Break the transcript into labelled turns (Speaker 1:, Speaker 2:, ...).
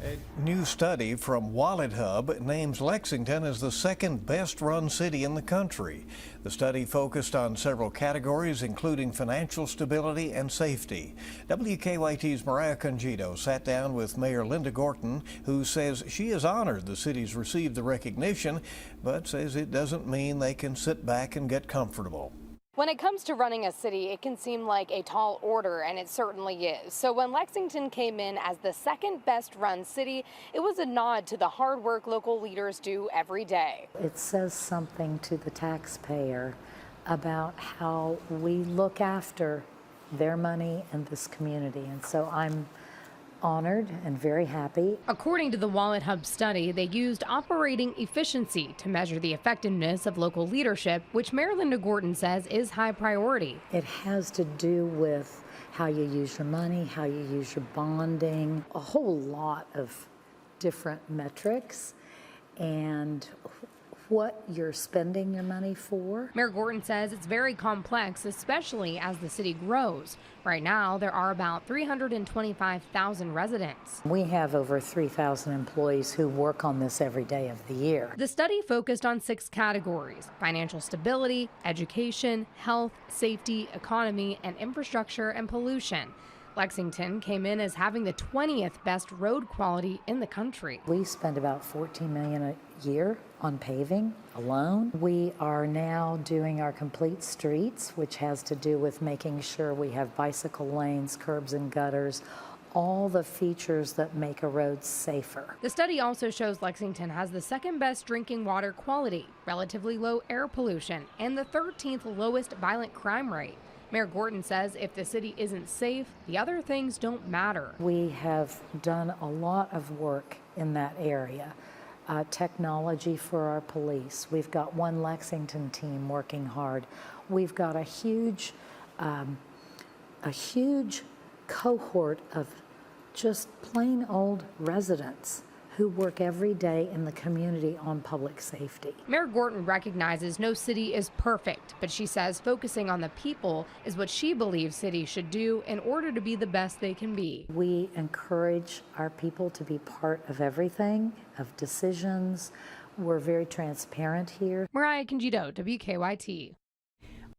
Speaker 1: A new study from WalletHub names Lexington as the second best run city in the country. The study focused on several categories, including financial stability and safety. WKYT's Mariah Conjito sat down with Mayor Linda Gorton, who says she is honored the city's received the recognition, but says it doesn't mean they can sit back and get comfortable.
Speaker 2: When it comes to running a city, it can seem like a tall order, and it certainly is. So when Lexington came in as the second best run city, it was a nod to the hard work local leaders do every day.
Speaker 3: It says something to the taxpayer about how we look after their money and this community. And so I'm honored and very happy.
Speaker 2: According to the WalletHub study, they used operating efficiency to measure the effectiveness of local leadership, which Mayor Linda Gorton says is high priority.
Speaker 3: It has to do with how you use your money, how you use your bonding, a whole lot of different metrics, and what you're spending your money for.
Speaker 2: Mayor Gorton says it's very complex, especially as the city grows. Right now, there are about 325,000 residents.
Speaker 3: We have over 3,000 employees who work on this every day of the year.
Speaker 2: The study focused on 6 categories: financial stability, education, health, safety, economy, and infrastructure and pollution. Lexington came in as having the 20th best road quality in the country.
Speaker 3: We spend about $14 million a year on paving alone. We are now doing our complete streets, which has to do with making sure we have bicycle lanes, curbs and gutters, all the features that make a road safer.
Speaker 2: The study also shows Lexington has the second best drinking water quality, relatively low air pollution, and the 13th lowest violent crime rate. Mayor Gorton says if the city isn't safe, the other things don't matter.
Speaker 3: We have done a lot of work in that area. Technology for our police. We've got one Lexington team working hard. We've got a huge cohort of just plain old residents who work every day in the community on public safety.
Speaker 2: Mayor Gorton recognizes no city is perfect, but she says focusing on the people is what she believes cities should do in order to be the best they can be.
Speaker 3: We encourage our people to be part of everything, of decisions. We're very transparent here.
Speaker 2: Mariah Conjito, WKYT.